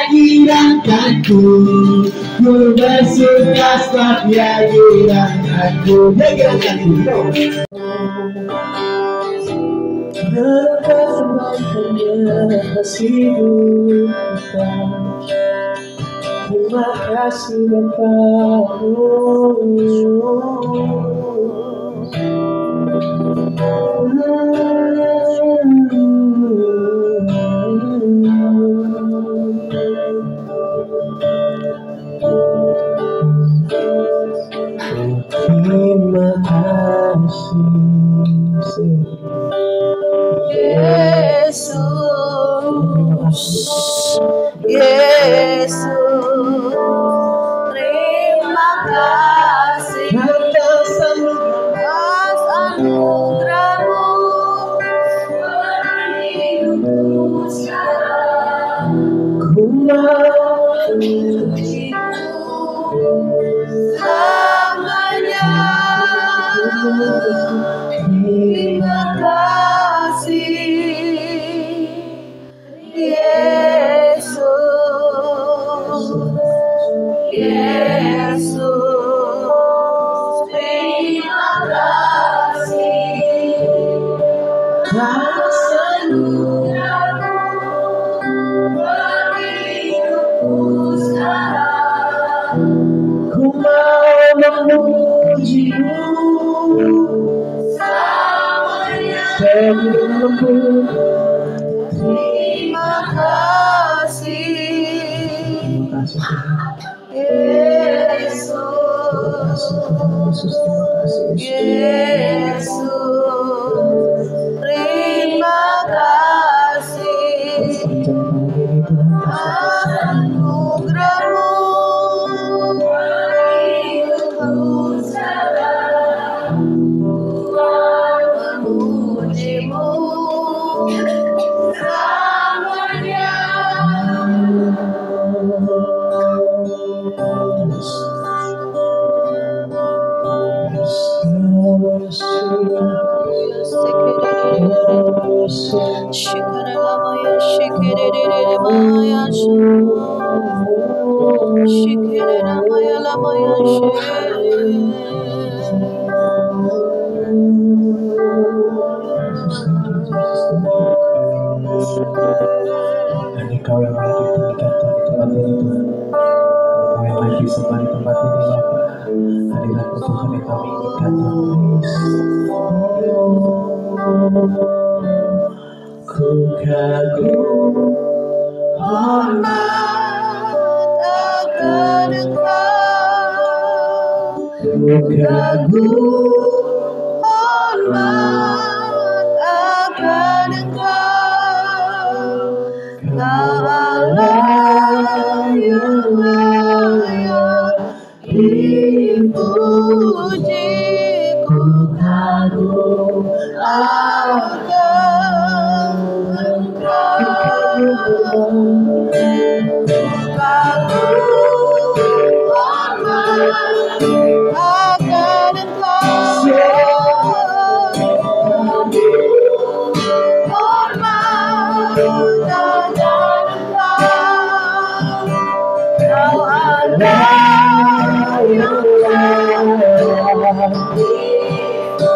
Dirangkanku, ku bersuka sebab dia dirangkanku. Dia dirangkanku. Berbahagia hidup kita. Terima kasih terima kasih Yesus, Yesus, terima kasih atas anugerah-Mu hidupku sekarang. Ku memuji-Mu selamanya. Terima kasih Yesus, Yesus, terima kasih atas anugerah-Mu hidupku sekarang. Ku mau memuji-Mu selamanya. Terima kasih Yesus, Yesus, terima kasih anugerah-Mu hidupku sekarang. Ku memuji-Mu selamanya. Dan Engkau yang lagi tinggikan di tempat ini Tuhan, Engkau yang lagi sembah di tempat ini Bapa. Hadirat Tuhan yang kami inginkan Tuhan. Ku kagum hormat akan Engkau. Ku kagum hormat akan Engkau. Kau Allah yang layak dipuji. Ku kagum akan Engkau. Ku kagum hormat akan Engkau. Hormat akan Engkau. Kau Allah yang layak dipuji.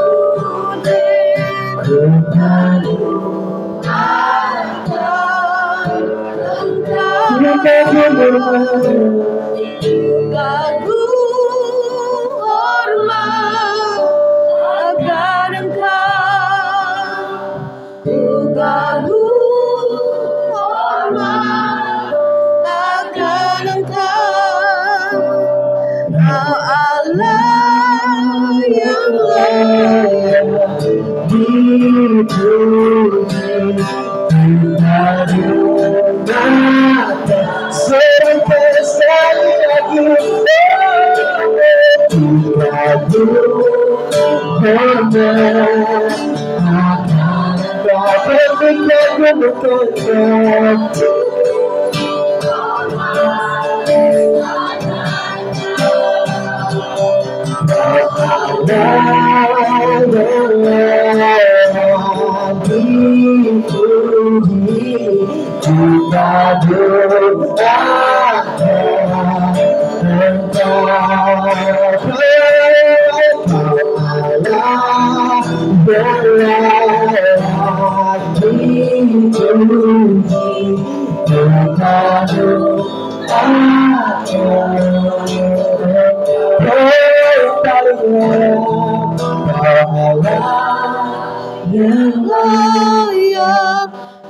Ku kagum akan Engkau. Kagum hormat akan Engkau. Ku kagum hormat akan Engkau. Kau Allah yang layak dipuji. Dari mata sampai sekali lagi. Ku kagum hormat akan Engkau. Ketika ku bekerja Allah layak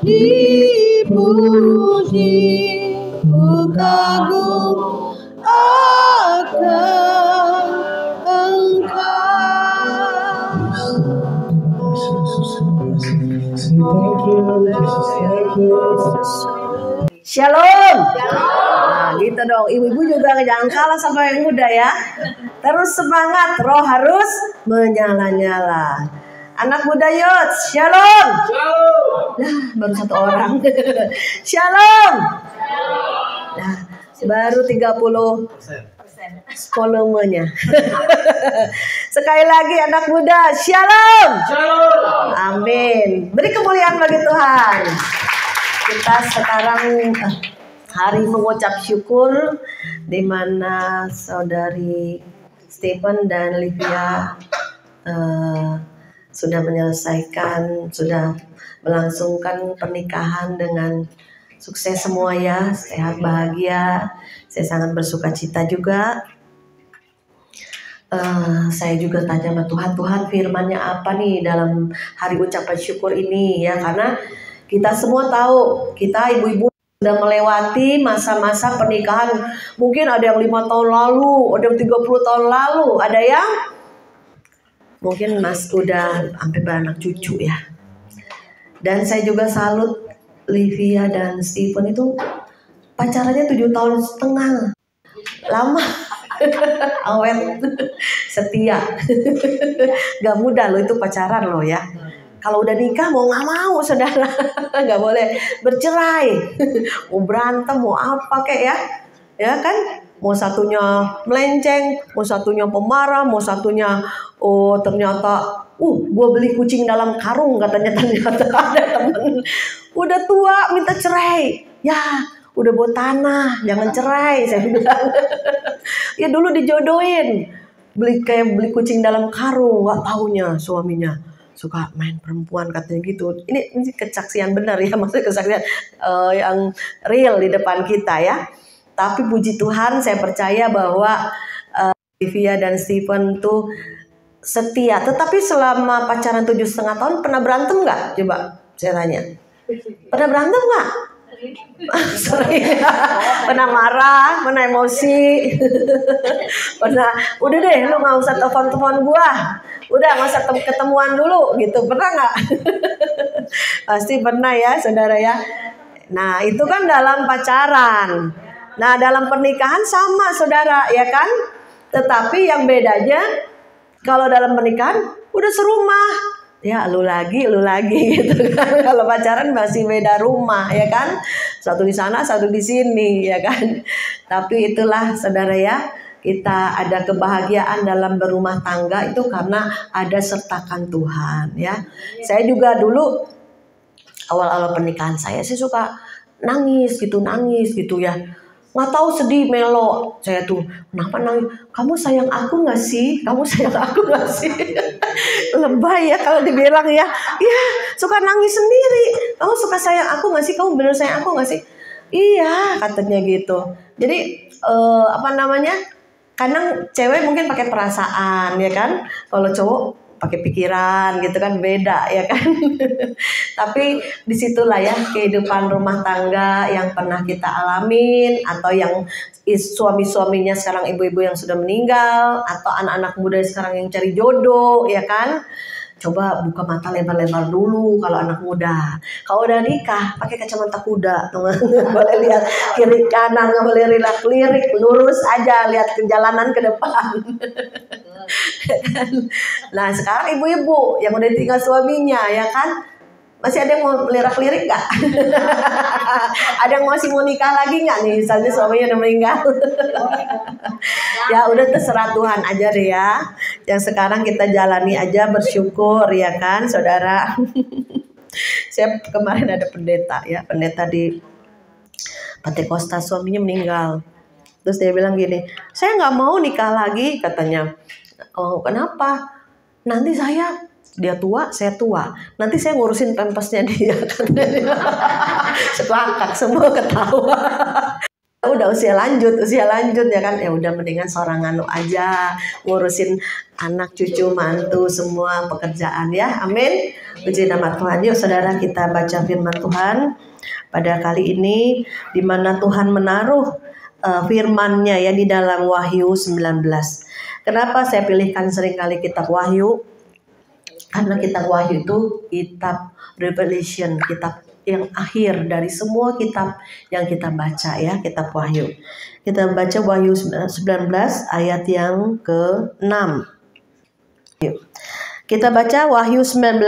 dipuji, ku kagum akan Shalom. Nah, gitu dong. Ibu-ibu juga jangan kalah sama yang muda ya. Terus semangat, roh harus menyala-nyala. Anak muda yuk, shalom. Nah, baru satu orang. Shalom. Nah, baru 30 volumenya. Sekali lagi anak muda, shalom. Amin. Beri kemuliaan bagi Tuhan. Kita sekarang hari mengucap syukur di mana saudari Stephen dan Livia sudah menyelesaikan, sudah melangsungkan pernikahan dengan sukses semua ya, sehat bahagia. Saya sangat bersuka cita juga. Saya juga tanya sama Tuhan, firman-Nya apa nih dalam hari ucapan syukur ini ya, karena kita semua tahu, kita ibu-ibu sudah melewati masa-masa pernikahan. Mungkin ada yang 5 tahun lalu, ada yang 30 tahun lalu, ada yang mungkin Mas udah sampai beranak cucu ya. Dan saya juga salut Livia dan Stephen itu pacarannya 7 tahun setengah. Lama. Awet, setia. Gak mudah loh itu pacaran loh ya. Kalau udah nikah mau nggak mau saudara, nggak boleh bercerai, mau berantem, mau apa kayak ya kan? Mau satunya melenceng, mau satunya pemarah, mau satunya ternyata, gue beli kucing dalam karung katanya, ternyata ada temen udah tua minta cerai, ya udah buat tanah, jangan cerai, saya bilang. Ya dulu dijodohin, beli kucing dalam karung, nggak taunya suaminya suka main perempuan katanya gitu. Ini kesaksian benar ya, maksudnya kesaksian yang real di depan kita ya. Tapi puji Tuhan, saya percaya bahwa Livia dan Stephen tuh setia. Tetapi selama pacaran 7,5 tahun pernah berantem nggak? Coba saya tanya. Pernah berantem nggak? Sering. Pernah marah, pernah emosi. Pernah, udah deh lu nggak usah telepon gua, udah nggak usah ketemuan dulu gitu. Pernah nggak? Pasti pernah ya saudara ya. Nah itu kan dalam pacaran. Nah dalam pernikahan sama saudara ya kan. Tetapi yang bedanya kalau dalam pernikahan udah serumah, ya lu lagi gitu kan. Kalau pacaran masih beda rumah ya kan, satu di sana satu di sini ya kan. Tapi itulah saudara ya, kita ada kebahagiaan dalam berumah tangga itu karena ada sertakan Tuhan ya. Saya juga dulu awal-awal pernikahan saya suka nangis gitu ya. Nggak tahu sedih melo saya tuh, kenapa nangis? Kamu sayang aku nggak sih? Kamu sayang aku nggak sih? Lebay ya kalau dibilang ya suka nangis sendiri. Kamu suka sayang aku nggak sih? Kamu bener sayang aku nggak sih? Iya katanya gitu. Jadi kadang cewek mungkin pakai perasaan ya kan, kalau cowok pakai pikiran gitu kan, beda ya kan. Tapi disitulah ya kehidupan rumah tangga yang pernah kita alamin, atau yang suami-suaminya sekarang ibu-ibu yang sudah meninggal, atau anak-anak muda sekarang yang cari jodoh ya kan. Coba buka mata lebar-lebar dulu kalau anak muda. Kalau udah nikah pakai kacamata kuda, nggak boleh lihat kiri kanan, nggak boleh lirik, lurus aja, lihat ke jalanan ke depan. Nah sekarang ibu-ibu yang udah tinggal suaminya ya kan, masih ada yang mau lirik nggak? Ada yang masih mau nikah lagi nggak nih? Misalnya suaminya udah meninggal. Ya udah terserah Tuhan aja deh ya. Yang sekarang kita jalani aja, bersyukur ya kan saudara. Saya kemarin ada pendeta di Pantekosta, suaminya meninggal. Terus dia bilang gini, saya nggak mau nikah lagi katanya. Oh kenapa? Nanti saya Dia tua, saya tua. Nanti saya ngurusin pampasnya dia. Sepakat, semua ketawa. Udah usia lanjut ya kan. Ya udah mendingan seorang anu aja ngurusin anak, cucu, mantu, semua pekerjaan ya. Amin. Puji nama Tuhan. Yuk saudara, kita baca firman Tuhan pada kali ini, di mana Tuhan menaruh firman-Nya ya di dalam Wahyu 19. Kenapa saya pilihkan seringkali kitab Wahyu? Karena kitab Wahyu itu kitab Revelation, kitab yang akhir dari semua kitab yang kita baca ya, kitab Wahyu. Kita baca Wahyu 19 ayat yang ke-6. Yuk. Kita baca Wahyu 19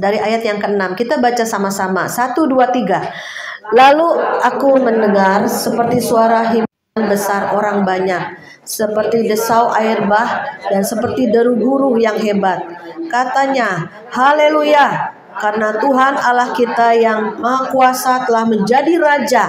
dari ayat yang ke-6. Kita baca sama-sama. 1, 2, 3. Lalu aku mendengar seperti suara himpunan besar orang banyak, seperti desau air bah dan seperti deru guru yang hebat. Katanya, haleluya, karena Tuhan Allah kita yang Maha Kuasa telah menjadi Raja.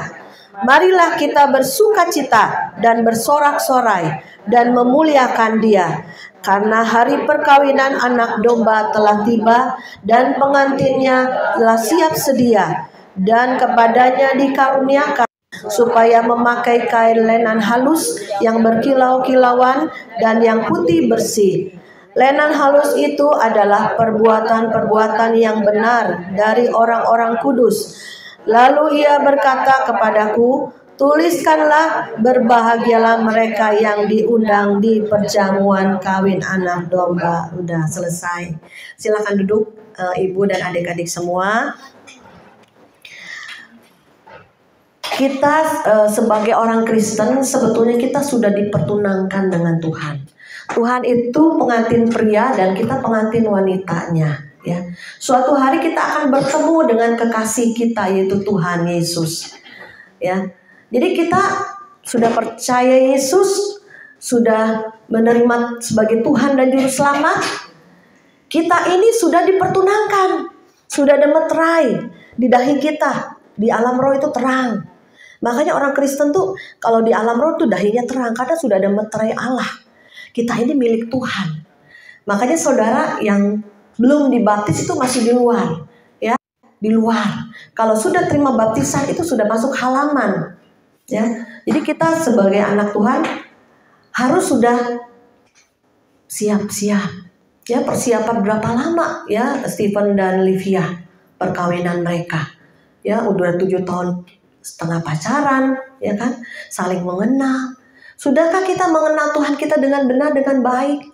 Marilah kita bersukacita dan bersorak-sorai dan memuliakan Dia. Karena hari perkawinan anak domba telah tiba dan pengantinnya telah siap sedia. Dan kepadanya dikaruniakan supaya memakai kain lenan halus yang berkilau-kilauan dan yang putih bersih. Lenan halus itu adalah perbuatan-perbuatan yang benar dari orang-orang kudus. Lalu ia berkata kepadaku, tuliskanlah, berbahagialah mereka yang diundang di perjamuan kawin anak domba. Udah selesai. Silakan duduk ibu dan adik-adik semua. Kita sebagai orang Kristen sebetulnya kita sudah dipertunangkan dengan Tuhan. Tuhan itu pengantin pria dan kita pengantin wanitanya ya. Suatu hari kita akan bertemu dengan kekasih kita, yaitu Tuhan Yesus ya. Jadi kita sudah percaya Yesus, sudah menerima sebagai Tuhan dan Juru Selamat. Kita ini sudah dipertunangkan, sudah ada meterai di dahi kita. Di alam roh itu terang. Makanya orang Kristen tuh kalau di alam roh tuh dahinya terang karena sudah ada meterai Allah. Kita ini milik Tuhan. Makanya saudara yang belum dibaptis itu masih di luar, ya, di luar. Kalau sudah terima baptisan itu sudah masuk halaman, ya. Jadi kita sebagai anak Tuhan harus sudah siap-siap. Ya, persiapan berapa lama ya Stephen dan Livia perkawinan mereka. Ya, udah 7 tahun setengah pacaran, ya kan, saling mengenal. Sudahkah kita mengenal Tuhan kita dengan benar, dengan baik?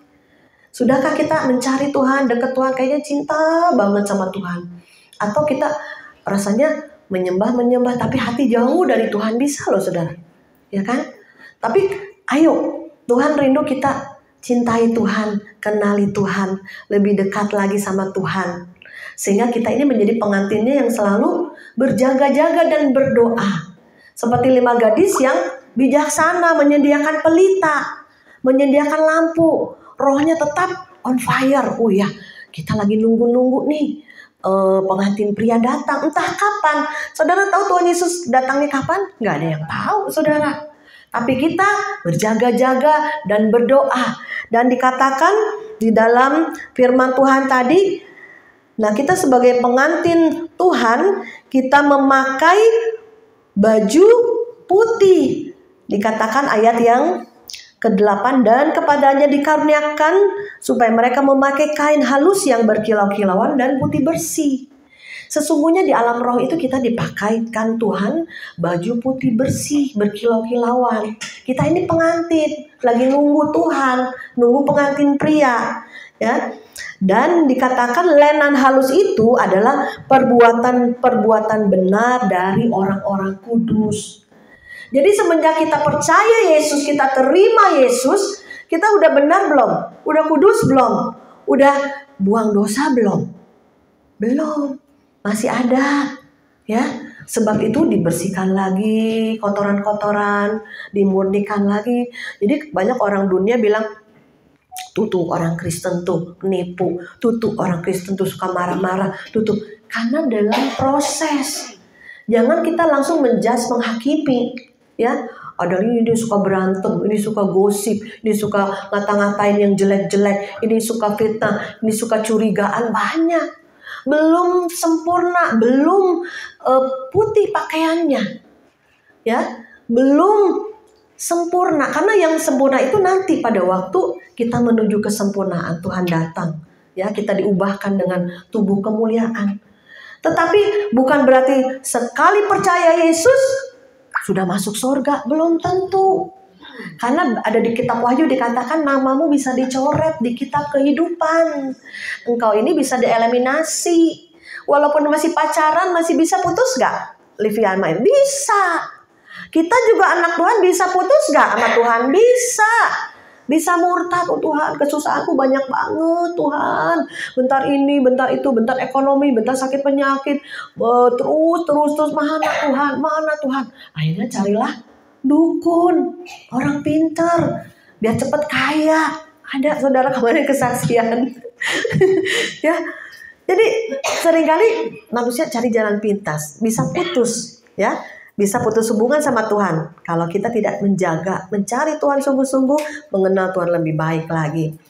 Sudahkah kita mencari Tuhan, dekat Tuhan, kayaknya cinta banget sama Tuhan? Atau kita rasanya menyembah, tapi hati jauh dari Tuhan? Bisa loh saudara, ya kan? Tapi ayo, Tuhan rindu kita cintai Tuhan, kenali Tuhan, lebih dekat lagi sama Tuhan. Sehingga kita ini menjadi pengantinnya yang selalu berjaga-jaga dan berdoa. Seperti 5 gadis yang bijaksana, menyediakan pelita, menyediakan lampu, rohnya tetap on fire. Oh ya, kita lagi nunggu-nunggu nih pengantin pria datang, entah kapan. Saudara tahu Tuhan Yesus datangnya kapan? Nggak ada yang tahu saudara. Tapi kita berjaga-jaga dan berdoa. Dan dikatakan di dalam firman Tuhan tadi, nah kita sebagai pengantin Tuhan, kita memakai baju putih. Dikatakan ayat yang ke-8, dan kepadanya dikaruniakan supaya mereka memakai kain halus yang berkilau-kilauan dan putih bersih. Sesungguhnya di alam roh itu kita dipakaikan Tuhan baju putih bersih, berkilau-kilauan. Kita ini pengantin, lagi nunggu Tuhan, nunggu pengantin pria, ya. Dan dikatakan lenan halus itu adalah perbuatan-perbuatan benar dari orang-orang kudus. Jadi semenjak kita percaya Yesus, kita terima Yesus, kita udah benar belum? Udah kudus belum? Udah buang dosa belum? Belum. Masih ada, ya. Sebab itu dibersihkan lagi kotoran-kotoran, dimurnikan lagi. Jadi banyak orang dunia bilang, tuh orang Kristen tuh nipu, tuh orang Kristen tuh suka marah-marah, tuh. Karena dalam proses. Jangan kita langsung menjudge, menghakimi, ya. Padahal ini dia suka berantem, ini suka gosip, ini suka ngata-ngatain yang jelek-jelek, ini suka fitnah, ini suka curigaan, banyak. Belum sempurna, belum putih pakaiannya, ya, belum sempurna. Karena yang sempurna itu nanti pada waktu kita menuju kesempurnaan, Tuhan datang, ya, kita diubahkan dengan tubuh kemuliaan. Tetapi bukan berarti sekali percaya Yesus sudah masuk surga, belum tentu. Karena ada di kitab Wahyu dikatakan namamu bisa dicoret di kitab kehidupan. Engkau ini bisa dieliminasi. Walaupun masih pacaran, masih bisa putus gak? Livia main bisa. Kita juga anak Tuhan bisa putus gak sama Tuhan? Bisa. Bisa murtad, oh Tuhan, kesusahanku banyak banget Tuhan. Bentar ini, bentar itu, bentar ekonomi, bentar sakit penyakit. Terus, mana Tuhan. Akhirnya carilah dukun, orang pintar, biar cepet kaya. Ada saudara kemarin kesaksian. Ya, jadi seringkali manusia cari jalan pintas, bisa putus, ya. Bisa putus hubungan sama Tuhan kalau kita tidak menjaga, mencari Tuhan sungguh-sungguh, mengenal Tuhan lebih baik lagi.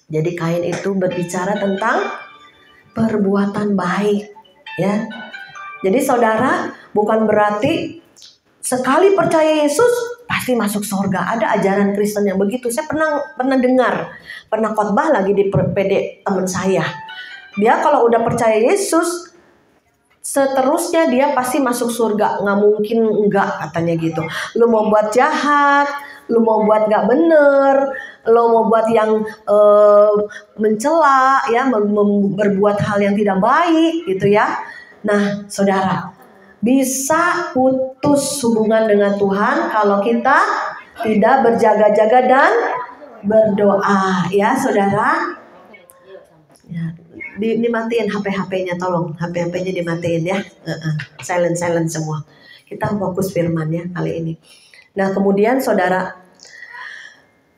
Jadi Kain itu berbicara tentang perbuatan baik, ya. Jadi saudara, bukan berarti sekali percaya Yesus pasti masuk surga. Ada ajaran Kristen yang begitu. Saya pernah dengar, pernah khotbah lagi di PD teman saya. Dia kalau udah percaya Yesus, seterusnya dia pasti masuk surga. Nggak mungkin enggak, katanya gitu. Lu mau buat jahat, lu mau buat nggak bener, lu mau buat yang mencela, ya, berbuat hal yang tidak baik, gitu ya. Nah, saudara, bisa putus hubungan dengan Tuhan kalau kita tidak berjaga-jaga dan berdoa, ya, saudara. Ya, dimatiin HP-nya, tolong HP-nya dimatiin, ya. Silent semua. Kita fokus firman, ya, kali ini. Nah, kemudian saudara,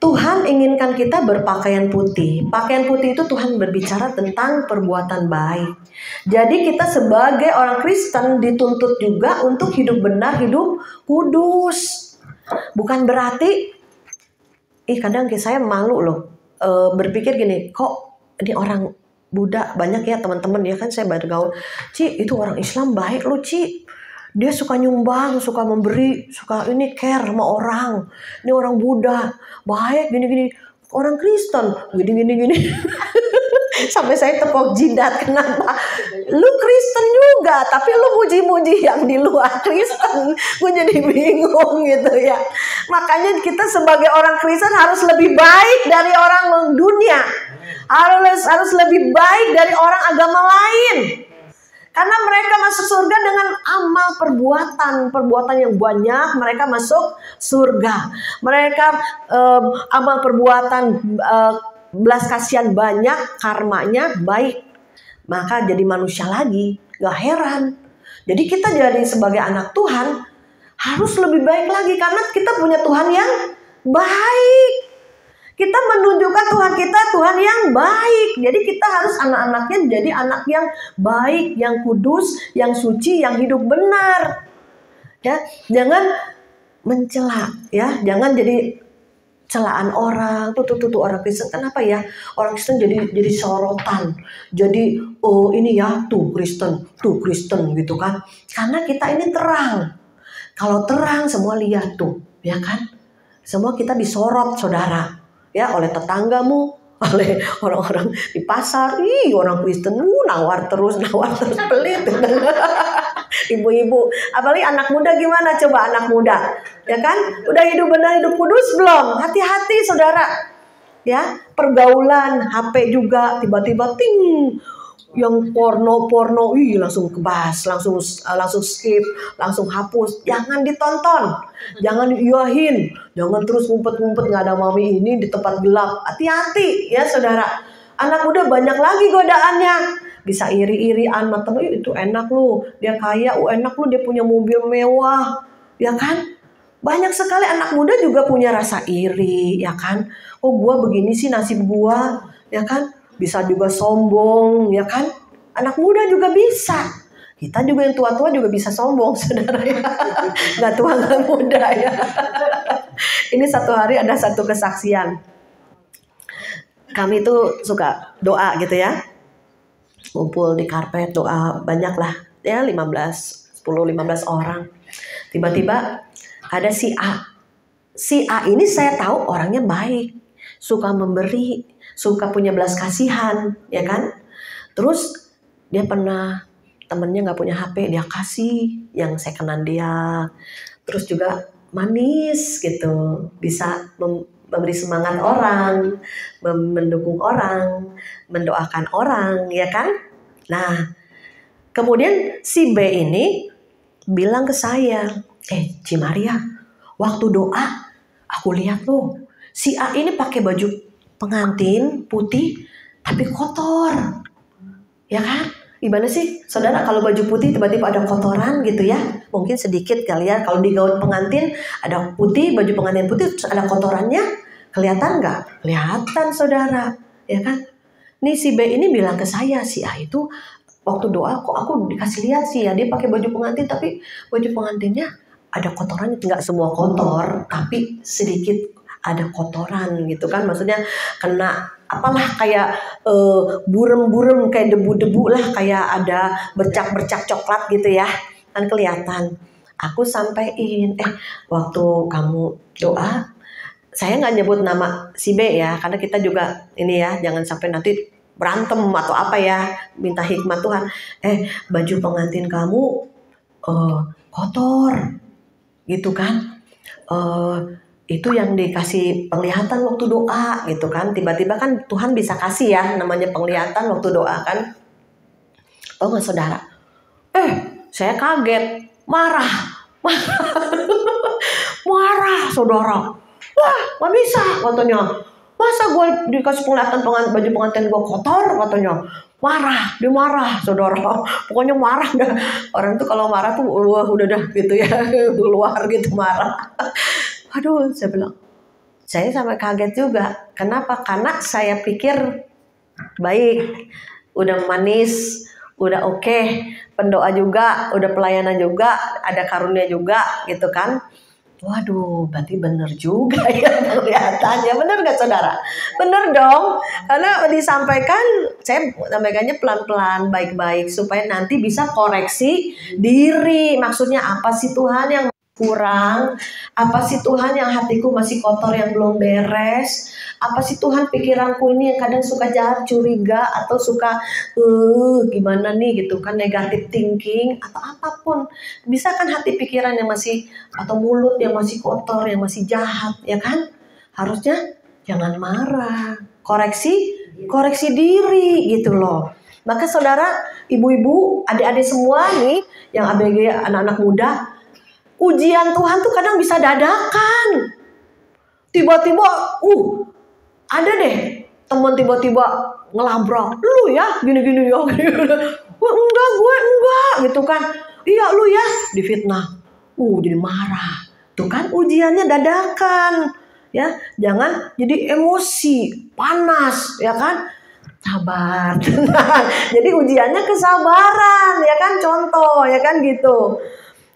Tuhan inginkan kita berpakaian putih. Pakaian putih itu Tuhan berbicara tentang perbuatan baik. Jadi kita sebagai orang Kristen dituntut juga untuk hidup benar, hidup kudus. Bukan berarti, kadang saya malu loh, berpikir gini, kok ini orang Buddha banyak ya teman-teman, ya kan, saya bergaul, Ci, itu orang Islam baik loh, Ci. Dia suka nyumbang, suka memberi, suka ini care sama orang. Ini orang Buddha, baik gini-gini. Orang Kristen, gini. Sampai saya tepuk jidat, kenapa? Lu Kristen juga, tapi lu muji-muji yang di luar Kristen. Gue jadi bingung gitu ya. Makanya kita sebagai orang Kristen harus lebih baik dari orang dunia. Harus lebih baik dari orang agama lain. Karena mereka masuk surga dengan amal perbuatan yang banyak, mereka masuk surga. Mereka amal perbuatan belas kasihan banyak, karmanya baik. Maka jadi manusia lagi, gak heran. Jadi kita jadi sebagai anak Tuhan harus lebih baik lagi karena kita punya Tuhan yang baik. Kita menunjukkan Tuhan kita Tuhan yang baik. Jadi kita harus anak-anaknya jadi anak yang baik, yang kudus, yang suci, yang hidup benar. Ya, jangan mencela, ya, jangan jadi celaan orang. Tuh orang Kristen kenapa ya? Orang Kristen jadi sorotan. Jadi ini ya tuh Kristen gitu kan. Karena kita ini terang. Kalau terang semua lihat tuh, ya kan? Semua kita disorot, saudara. Ya, oleh tetanggamu, oleh orang-orang di pasar, orang Kristen nawar terus pelit. Ibu-ibu, apalagi anak muda gimana coba anak muda, ya kan? Udah hidup benar, hidup kudus belum? Hati-hati saudara, ya, pergaulan HP juga tiba-tiba ting, yang porno, langsung kebas, langsung skip, langsung hapus, jangan ditonton, jangan diiyahin, jangan terus ngumpet-ngumpet nggak ada mami ini di tempat gelap. Hati-hati ya saudara, anak muda banyak lagi godaannya, bisa iri-irian sama temen, itu enak lu, dia kaya, enak lu, dia punya mobil mewah, ya kan? Banyak sekali anak muda juga punya rasa iri, ya kan? Oh gua begini sih nasib gua, ya kan? Bisa juga sombong, ya kan? Anak muda juga bisa. Kita juga yang tua-tua juga bisa sombong, saudara ya. Nggak tua nggak muda ya. Ini satu hari ada satu kesaksian. Kami tuh suka doa gitu ya. Ngumpul di karpet doa banyak lah. Ya 10-15 orang. Tiba-tiba ada si A. Si A ini saya tahu orangnya baik. Suka memberi. Suka punya belas kasihan. Ya kan. Terus dia pernah temennya nggak punya HP, dia kasih yang second-an dia. Terus juga manis gitu, bisa memberi semangat orang, mendukung orang, mendoakan orang, ya kan? Nah, kemudian si B ini bilang ke saya, Ci Maria, waktu doa aku lihat loh, si A ini pakai baju pengantin putih tapi kotor, ya kan? Gimana sih saudara kalau baju putih tiba-tiba ada kotoran gitu ya? Mungkin sedikit kali ya. Kalau di gaun pengantin ada putih, baju pengantin putih terus ada kotorannya. Kelihatan nggak? Kelihatan saudara. Ya kan? Nih si B ini bilang ke saya, si A itu waktu doa kok aku dikasih lihat sih ya. Dia pakai baju pengantin tapi baju pengantinnya ada kotorannya. Nggak semua kotor tapi sedikit ada kotoran gitu kan. Maksudnya kena apalah kayak burem-burem kayak debu-debu lah, kayak ada bercak-bercak coklat gitu ya, kan kelihatan. Aku sampein, waktu kamu doa, saya nggak nyebut nama si B ya, karena kita juga ini ya, jangan sampai nanti berantem atau apa ya, minta hikmat Tuhan. Baju pengantin kamu kotor, gitu kan? Itu yang dikasih penglihatan waktu doa gitu kan. Tiba-tiba kan Tuhan bisa kasih ya namanya penglihatan waktu doa kan. Oh nggak saudara, saya kaget, marah marah saudara. Wah nggak bisa katanya, masa gue dikasih penglihatan baju pengantin gue kotor katanya. Dia marah saudara, pokoknya marah dah. Orang tuh kalau marah tuh udah dah gitu ya, keluar gitu marah. Aduh, saya bilang, saya sampai kaget juga. Kenapa? Karena saya pikir baik, udah manis, udah oke, pendoa juga, udah pelayanan juga, ada karunia juga, gitu kan. Waduh, berarti bener juga ya kelihatannya. Bener gak saudara? Bener dong. Karena disampaikan, saya sampaikannya pelan-pelan, baik-baik. Supaya nanti bisa koreksi diri. Maksudnya apa sih Tuhan yang kurang? Apa sih Tuhan yang hatiku masih kotor yang belum beres? Apa sih Tuhan pikiranku ini yang kadang suka jahat, curiga atau suka gimana nih gitu kan, negatif thinking atau apapun. Bisa kan hati pikiran yang masih atau mulut yang masih kotor, yang masih jahat, ya kan? Harusnya jangan marah. Koreksi diri gitu loh. Maka saudara, ibu-ibu, adik-adik semua nih yang ABG anak-anak muda, ujian Tuhan tuh kadang bisa dadakan. Tiba-tiba, ada deh teman tiba-tiba ngelabrak, lu ya gini-gini ya. Enggak, gue enggak gitu kan. Iya lu ya, difitnah. Jadi marah. Tuh kan ujiannya dadakan. Ya, jangan jadi emosi, panas, ya kan? Sabar, tenang. Jadi ujiannya kesabaran, ya kan? Contoh, ya kan gitu.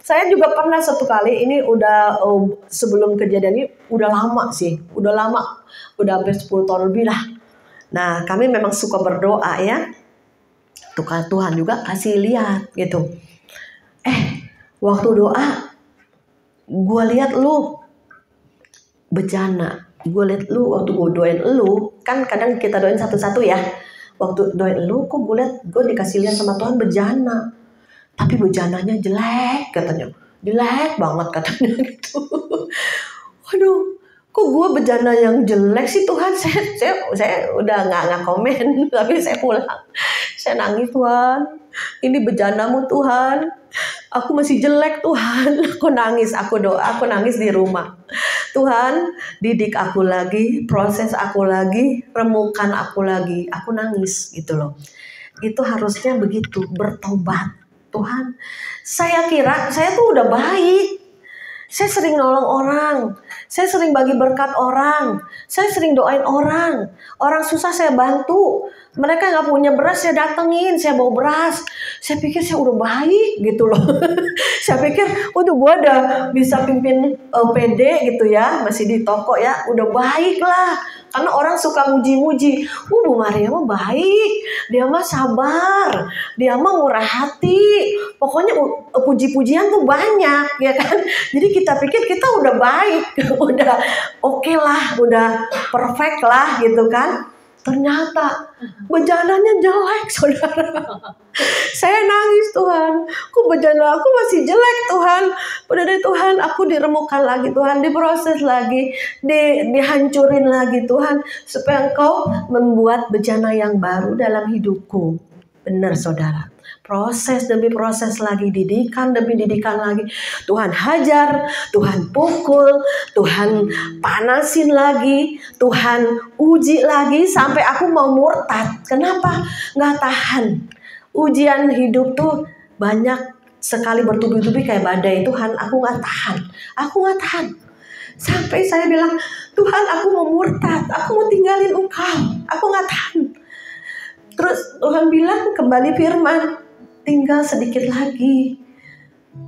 Saya juga pernah satu kali, ini udah sebelum kejadian ini udah lama sih, udah hampir 10 tahun lebih lah. Nah kami memang suka berdoa ya, Tuhan juga kasih lihat gitu. Waktu doa, gue lihat lu bejana, gue lihat lu waktu gue doain lu, kan kadang kita doain satu-satu ya. Waktu doain lu, kok gue lihat gue dikasih lihat sama Tuhan bejana. Tapi bejananya jelek katanya. Jelek banget katanya gitu. Waduh, kok gue bejana yang jelek sih Tuhan? Saya udah nggak komen, tapi saya pulang. Saya nangis, Tuhan. Ini bejanamu Tuhan. Aku masih jelek Tuhan. Aku nangis di rumah. Tuhan, didik aku lagi, proses aku lagi, remukan aku lagi. Aku nangis gitu loh. Itu harusnya begitu, bertobat. Tuhan, saya kira saya tuh udah baik. Saya sering nolong orang. Saya sering bagi berkat orang. Saya sering doain orang. Orang susah saya bantu. Mereka gak punya beras, saya datengin. Saya bawa beras. Saya pikir saya udah baik gitu loh. Saya pikir, gue udah bisa pimpin PD gitu ya, masih di toko ya, udah baik lah. Karena orang suka muji-muji, Bu Maria mah baik, dia mah sabar, dia mah murah hati. Pokoknya puji-pujian tuh banyak ya kan. Jadi kita pikir kita udah baik, udah oke lah, udah perfect lah gitu kan. Ternyata bejananya jelek, saudara. Saya nangis, Tuhan. Kok bejana aku masih jelek, Tuhan. Udah deh Tuhan, aku diremukkan lagi Tuhan, diproses lagi, dihancurin lagi Tuhan, supaya Engkau membuat bejana yang baru dalam hidupku. Benar saudara. Proses demi proses lagi, didikan demi didikan lagi. Tuhan hajar, Tuhan pukul, Tuhan panasin lagi, Tuhan uji lagi sampai aku mau murtad. Kenapa? Nggak tahan. Ujian hidup tuh banyak sekali bertubi-tubi kayak badai. Tuhan, aku nggak tahan. Aku nggak tahan. Sampai saya bilang, Tuhan, aku mau murtad. Aku mau tinggalin Engkau. Aku nggak tahan. Terus Tuhan bilang kembali firman, tinggal sedikit lagi,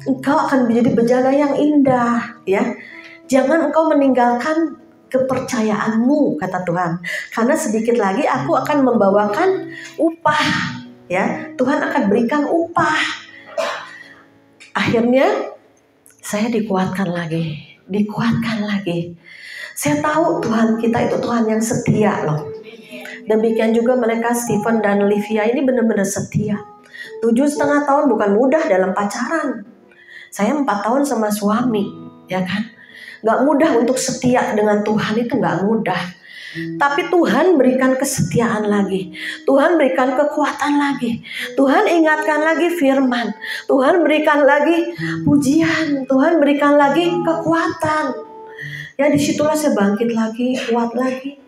engkau akan menjadi bejana yang indah, ya. Jangan engkau meninggalkan kepercayaanmu, kata Tuhan. Karena sedikit lagi aku akan membawakan upah, ya. Tuhan akan berikan upah. Akhirnya saya dikuatkan lagi. Saya tahu Tuhan kita itu Tuhan yang setia loh. Demikian juga mereka Stephen dan Livia ini benar-benar setia. 7,5 tahun bukan mudah dalam pacaran. Saya 4 tahun sama suami, ya kan? Gak mudah untuk setia dengan Tuhan, itu gak mudah. Tapi Tuhan berikan kesetiaan lagi. Tuhan berikan kekuatan lagi. Tuhan ingatkan lagi firman. Tuhan berikan lagi pujian. Tuhan berikan lagi kekuatan. Ya disitulah saya bangkit lagi, kuat lagi.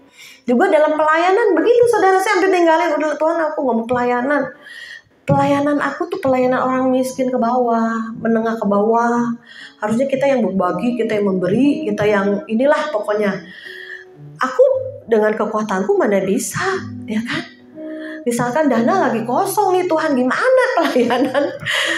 Juga dalam pelayanan begitu saudara, saya hampir tinggalin, udah Tuhan aku gak mau pelayanan. Pelayanan aku tuh pelayanan orang miskin ke bawah, menengah ke bawah. Harusnya kita yang berbagi, kita yang memberi, kita yang inilah pokoknya. Aku dengan kekuatanku mana bisa, ya kan? Misalkan dana lagi kosong nih Tuhan, gimana pelayanan?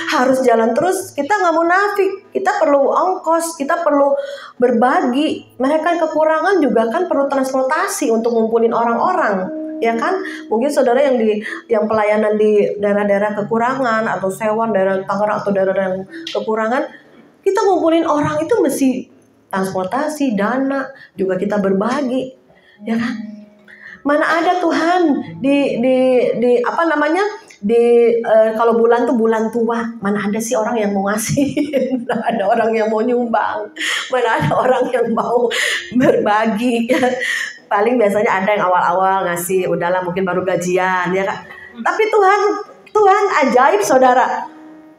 Harus jalan terus, kita gak munafik. Kita perlu ongkos, kita perlu berbagi. Mereka kekurangan juga kan perlu transportasi untuk ngumpulin orang-orang. Ya kan, mungkin saudara yang pelayanan di daerah-daerah kekurangan atau sewa daerah Tangerang atau daerah yang kekurangan, kita ngumpulin orang itu mesti transportasi, dana, juga kita berbagi, ya kan? Mana ada Tuhan di apa namanya kalau bulan tuh bulan tua, mana ada sih orang yang mau ngasih, mana ada orang yang mau nyumbang, mana ada orang yang mau berbagi. Paling biasanya ada yang awal-awal ngasih, udahlah mungkin baru gajian ya kan. Tapi Tuhan ajaib saudara.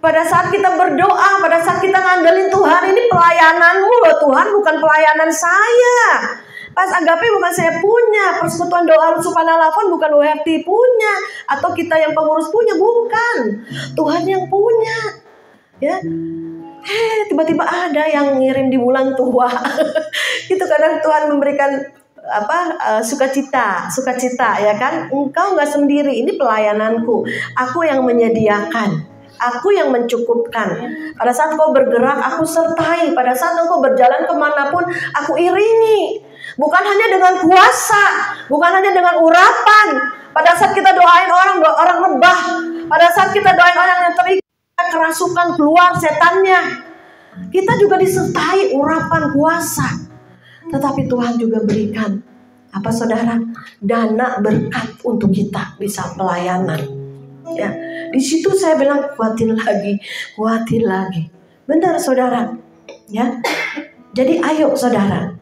Pada saat kita berdoa, pada saat kita ngandelin Tuhan, ini pelayananmu loh Tuhan, bukan pelayanan saya. Pas agape bukan saya punya, persekutuan doa Supanalapon bukan WRT punya, atau kita yang pengurus punya, bukan. Tuhan yang punya. Ya. Tiba-tiba ada yang ngirim di bulan tua. Itu kadang Tuhan memberikan sukacita ya kan. Engkau nggak sendiri, ini pelayananku, aku yang menyediakan, aku yang mencukupkan. Pada saat kau bergerak aku sertai, pada saat engkau berjalan kemanapun aku iringi, bukan hanya dengan kuasa, bukan hanya dengan urapan. Pada saat kita doain orang rebah, pada saat kita doain orang yang terikat kerasukan keluar setannya, kita juga disertai urapan kuasa. Tetapi Tuhan juga berikan apa saudara, dana berkat untuk kita bisa pelayanan. Ya, di situ saya bilang kuatin lagi. Benar saudara. Ya, jadi ayo saudara.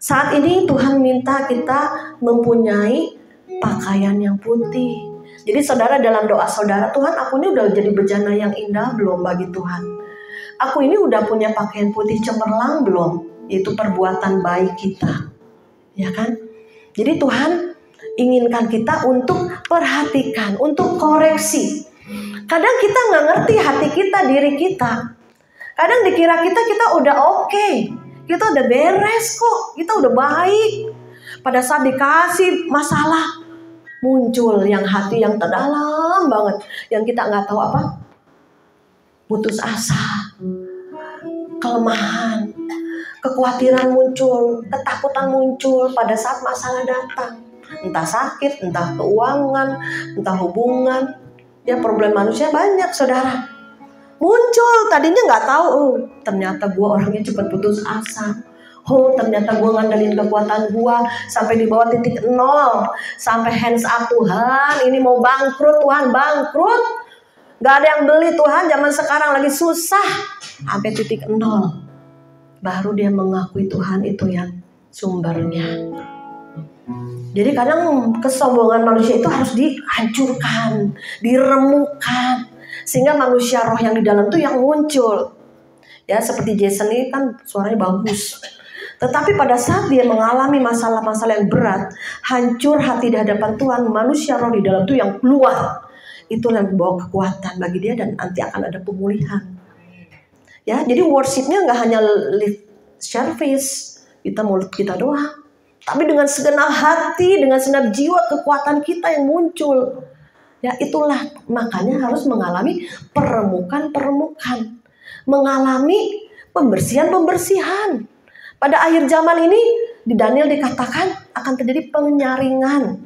Saat ini Tuhan minta kita mempunyai pakaian yang putih. Jadi saudara dalam doa saudara, Tuhan aku ini udah jadi bejana yang indah belum bagi Tuhan? Aku ini udah punya pakaian putih cemerlang belum? Itu perbuatan baik kita, ya kan? Jadi Tuhan inginkan kita untuk perhatikan, untuk koreksi. Kadang kita nggak ngerti hati kita, diri kita. Kadang dikira kita udah oke, kita udah beres kok, kita udah baik. Pada saat dikasih masalah, muncul yang hati yang terdalam banget, yang kita nggak tahu apa putus asa, kelemahan, kekhawatiran muncul, ketakutan muncul pada saat masalah datang. Entah sakit, entah keuangan, entah hubungan. Ya, problem manusia banyak, saudara. Muncul, tadinya nggak tahu, ternyata gue orangnya cepat putus asa. Ternyata gue ngandelin kekuatan gue sampai di bawah titik nol. Sampai hands up, Tuhan, ini mau bangkrut, Tuhan, bangkrut. Gak ada yang beli, Tuhan, zaman sekarang lagi susah. Sampai titik nol. Baru dia mengakui Tuhan itu yang sumbernya. Jadi kadang kesombongan manusia itu harus dihancurkan, diremukkan. Sehingga manusia roh yang di dalam itu yang muncul. Ya, seperti Jason ini kan suaranya bagus. Tetapi pada saat dia mengalami masalah-masalah yang berat, hancur hati di hadapan Tuhan, manusia roh di dalam itu yang keluar. Itulah yang membawa kekuatan bagi dia dan nanti akan ada pemulihan. Ya, jadi worshipnya nggak hanya lip service, kita mulut kita doang. Tapi dengan segenap hati, dengan segenap jiwa, kekuatan kita yang muncul. Ya, itulah makanya harus mengalami peremukan-peremukan. Mengalami pembersihan-pembersihan. Pada akhir zaman ini, di Daniel dikatakan akan terjadi penyaringan.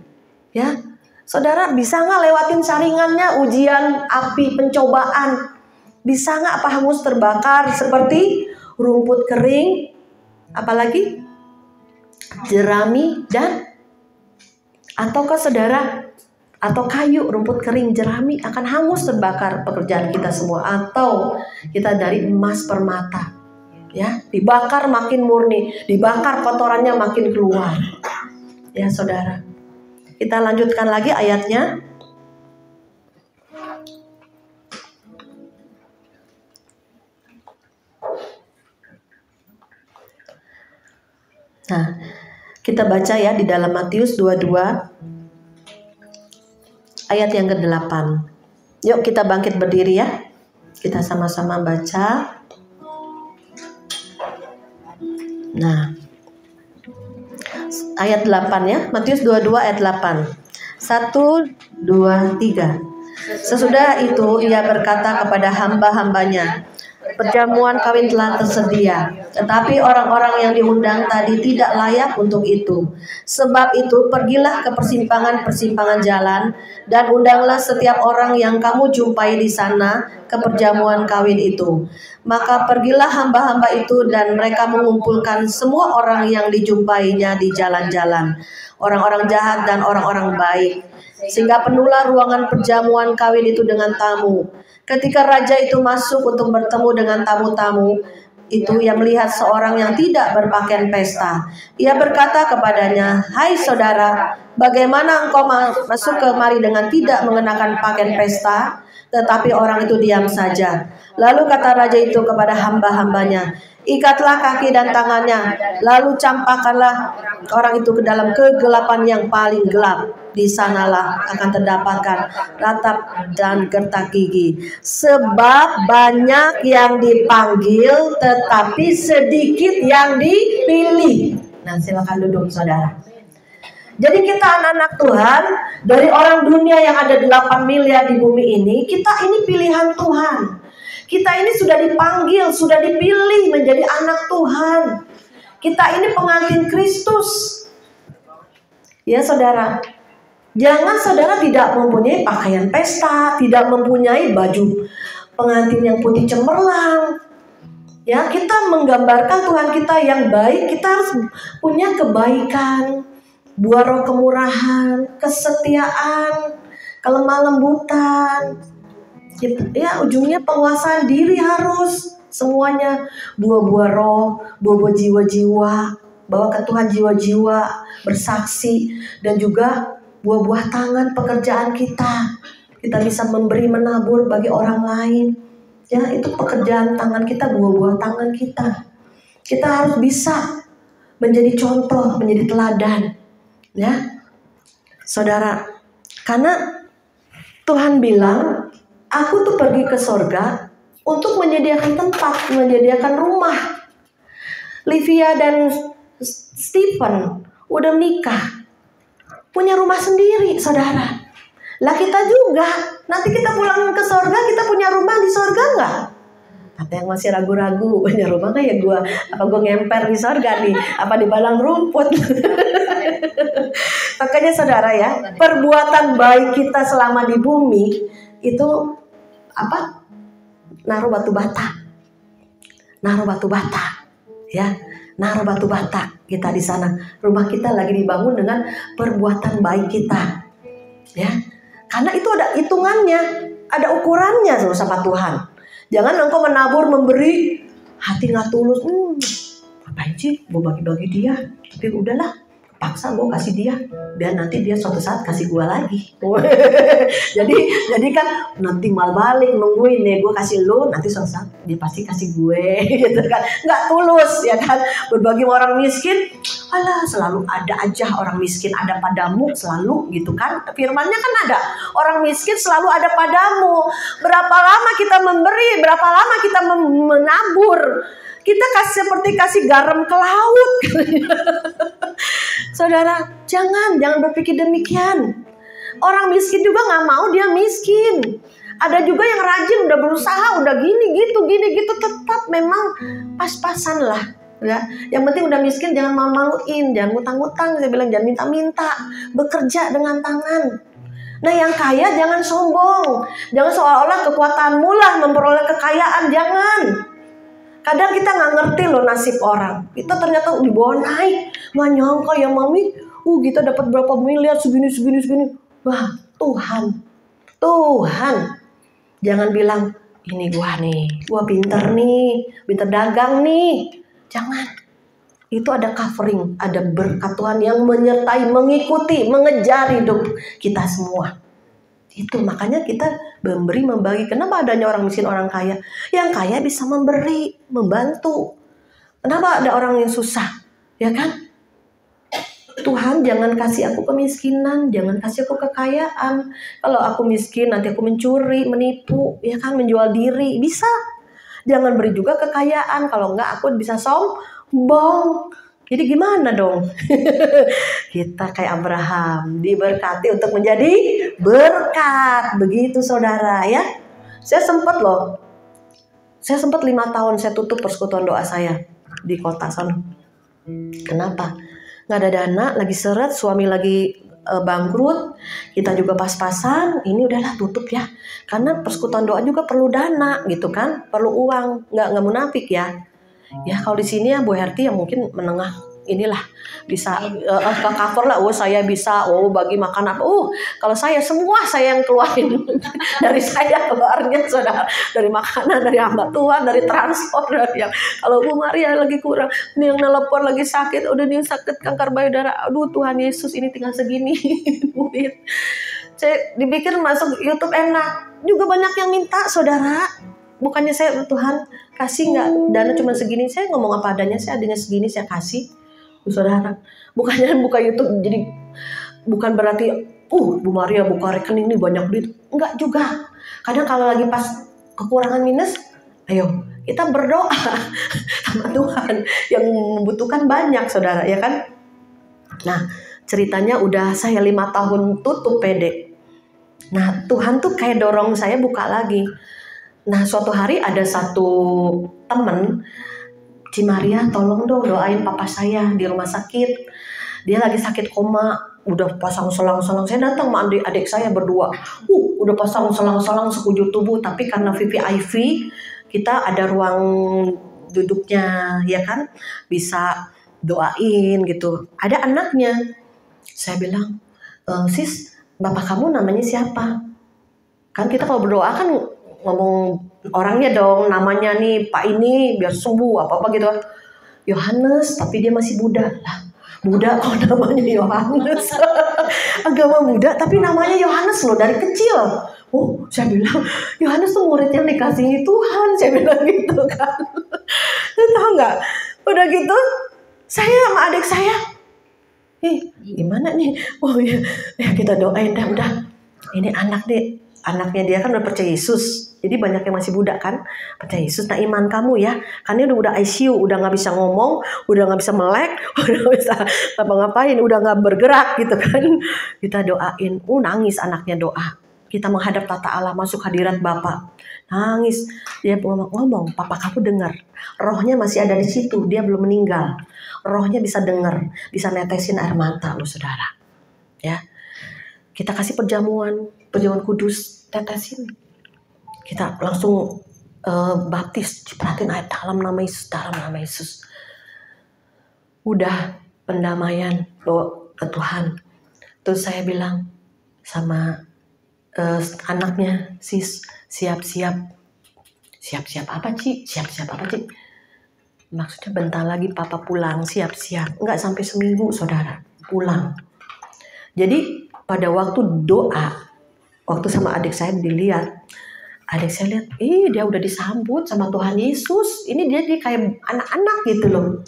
Ya, saudara bisa nggak lewatin saringannya, ujian, api, pencobaan? Bisa nggak apa hangus terbakar seperti rumput kering, apalagi jerami dan ataukah saudara atau kayu, rumput kering, jerami akan hangus terbakar pekerjaan kita semua, atau kita dari emas permata, ya dibakar makin murni, dibakar kotorannya makin keluar. Ya saudara, kita lanjutkan lagi ayatnya. Nah, kita baca ya di dalam Matius 22 ayat yang ke-8. Yuk kita bangkit berdiri ya. Kita sama-sama baca. Nah, ayat 8 ya. Matius 22 ayat 8. 1, 2, 3. Sesudah itu ia berkata kepada hamba-hambanya, perjamuan kawin telah tersedia, tetapi orang-orang yang diundang tadi tidak layak untuk itu. Sebab itu pergilah ke persimpangan-persimpangan jalan dan undanglah setiap orang yang kamu jumpai di sana ke perjamuan kawin itu. Maka pergilah hamba-hamba itu dan mereka mengumpulkan semua orang yang dijumpainya di jalan-jalan, orang-orang jahat dan orang-orang baik, sehingga penuhlah ruangan perjamuan kawin itu dengan tamu. Ketika raja itu masuk untuk bertemu dengan tamu-tamu itu, ia melihat seorang yang tidak berpakaian pesta. Ia berkata kepadanya, hai saudara, bagaimana engkau masuk kemari dengan tidak mengenakan pakaian pesta? Tetapi orang itu diam saja. Lalu kata raja itu kepada hamba-hambanya, ikatlah kaki dan tangannya, lalu campakkanlah orang itu ke dalam kegelapan yang paling gelap. Di sanalah akan terdapatkan ratap dan gertak gigi. Sebab banyak yang dipanggil, tetapi sedikit yang dipilih. Nah, silakan duduk saudara. Jadi kita anak-anak Tuhan, dari orang dunia yang ada 8 miliar di bumi ini, kita ini pilihan Tuhan. Kita ini sudah dipanggil, sudah dipilih menjadi anak Tuhan. Kita ini pengantin Kristus. Ya saudara, jangan saudara tidak mempunyai pakaian pesta, tidak mempunyai baju pengantin yang putih cemerlang. Ya, kita menggambarkan Tuhan kita yang baik, kita harus punya kebaikan, buah roh kemurahan, kesetiaan, kelemah lembutan. Ya, ujungnya penguasaan diri harus semuanya, buah-buah roh, buah-buah jiwa-jiwa, bawa ke Tuhan jiwa-jiwa, bersaksi, dan juga buah-buah tangan pekerjaan kita. Kita bisa memberi menabur bagi orang lain. Ya, itu pekerjaan tangan kita, buah-buah tangan kita. Kita harus bisa menjadi contoh, menjadi teladan. Ya, saudara, karena Tuhan bilang, aku tuh pergi ke sorga untuk menyediakan tempat, menyediakan rumah. Livia dan Stephen udah menikah, punya rumah sendiri, saudara. Lah kita juga, nanti kita pulang ke sorga, kita punya rumah di sorga nggak? Kata yang masih ragu-ragu, punya rumah nggak ya gue? Apa gue ngemper di sorga nih? Apa di balang rumput? Makanya saudara ya, perbuatan baik kita selama di bumi itu apa? Naruh batu bata, ya, naruh batu bata kita di sana. Rumah kita lagi dibangun dengan perbuatan baik kita, ya. Karena itu ada hitungannya, ada ukurannya sama Tuhan. Jangan engkau menabur memberi hati nggak tulus. Ngapain sih gue bagi-bagi dia? Tapi udahlah, paksa gue kasih dia, biar nanti dia suatu saat kasih gue lagi. jadi kan nanti mal balik nungguin nih, gue kasih lu, nanti suatu saat dia pasti kasih gue, gitu kan? Nggak tulus, ya kan? Berbagi sama orang miskin, alah selalu ada aja orang miskin ada padamu selalu, gitu kan? Firmannya kan ada, orang miskin selalu ada padamu. Berapa lama kita memberi, berapa lama kita menabur, kita seperti kasih garam ke laut. Saudara, jangan berpikir demikian. Orang miskin juga nggak mau dia miskin. Ada juga yang rajin, udah berusaha, udah gini gitu, tetap memang pas-pasan lah. Ya, yang penting udah miskin jangan malu-maluin, jangan ngutang-ngutang, saya bilang jangan minta-minta, bekerja dengan tangan. Nah yang kaya jangan sombong, jangan seolah-olah kekuatanmu lah memperoleh kekayaan, jangan. Kadang kita nggak ngerti loh nasib orang, kita ternyata dibawa naik, nggak nyangka ya mami, kita dapat berapa miliar segini. Wah Tuhan, jangan bilang ini gua pinter nih, pinter dagang nih. Jangan. Itu ada covering, ada berkat Tuhan yang menyertai, mengikuti, mengejar hidup kita semua. Itu makanya kita membagi. Kenapa adanya orang miskin, orang kaya? Yang kaya bisa memberi, membantu. Kenapa ada orang yang susah? Ya kan? Tuhan jangan kasih aku kemiskinan, jangan kasih aku kekayaan. Kalau aku miskin nanti aku mencuri, menipu, ya kan, menjual diri, bisa. Jangan beri juga kekayaan, kalau enggak aku bisa sombong. Jadi gimana dong? Kita kayak Abraham, diberkati untuk menjadi berkat. Begitu saudara ya. Saya sempat 5 tahun saya tutup persekutuan doa saya di kota sana. Kenapa? Nggak ada dana, lagi seret, suami lagi bangkrut, kita juga pas-pasan, ini udahlah tutup ya. Karena persekutuan doa juga perlu dana gitu kan, perlu uang, nggak munafik ya. Ya kalau di sini ya Bu Herti yang mungkin menengah inilah bisa ke cover lah. Saya bisa bagi makanan. Kalau semua saya yang keluarin dari saya keluarnya saudara, dari makanan, dari hamba Tuhan, dari transport, dari yang kalau Bu Maria lagi kurang, ini yang nelpon lagi sakit, udah nih sakit kanker payudara, aduh Tuhan Yesus ini tinggal segini duit. Saya dipikir masuk YouTube enak, juga banyak yang minta saudara. Bukannya saya Tuhan kasih nggak dana cuma segini, saya ngomong apa adanya, saya adanya segini saya kasih. Saudara, bukannya buka YouTube jadi bukan berarti Bu Maria buka rekening nih banyak duit, enggak juga. Kadang kalau lagi pas kekurangan minus, ayo kita berdoa sama Tuhan yang membutuhkan banyak saudara, ya kan? Nah ceritanya udah saya 5 tahun tutup PD. Nah Tuhan tuh kayak dorong saya buka lagi. Nah suatu hari ada satu temen, Ci Maria tolong dong doain papa saya di rumah sakit. Dia lagi sakit koma, udah pasang selang-selang. Saya datang sama adik saya berdua. Udah pasang selang-selang sekujur tubuh, tapi karena VVIP kita ada ruang duduknya, ya kan? Bisa doain gitu. Ada anaknya. Saya bilang, "Sis, bapak kamu namanya siapa?" Kan kita kalau berdoa kan ngomong orangnya dong, namanya nih Pak ini biar sembuh apa gitu. Yohanes, tapi dia masih Buddha lah. Buddha kok namanya Yohanes. Agama Buddha tapi namanya Yohanes loh dari kecil. Saya bilang Yohanes tuh murid yang dikasihi Tuhan. Saya bilang gitu kan. Tahu nggak? Udah gitu saya sama adik saya, gimana nih? Ya kita doain dah udah. Ini anaknya dia kan udah percaya Yesus. Jadi banyak yang masih budak kan, percaya Yesus. Nah iman kamu ya, karena udah ICU, udah nggak bisa ngomong, udah nggak bisa melek, udah nggak bisa ngapa-ngapain, udah nggak bergerak gitu kan. Kita doain, nangis anaknya doa. kita menghadap tata Allah, masuk hadirat Bapa. Nangis, dia ngomong, papa kamu dengar. Rohnya masih ada di situ, dia belum meninggal. Rohnya bisa dengar, bisa netesin air mata loh saudara. Ya, kita kasih perjamuan kudus, tetesin. Kita langsung baptis, cipratin air dalam nama Yesus. Udah pendamaian bawa ke Tuhan. Terus saya bilang sama anaknya, sis, siap-siap apa Ci? Siap-siap apa Ci? Maksudnya bentar lagi papa pulang, siap-siap. Enggak sampai seminggu saudara, pulang. Jadi pada waktu doa, waktu sama adik saya dilihat, adik saya lihat, dia udah disambut sama Tuhan Yesus. Ini dia kayak anak-anak gitu loh.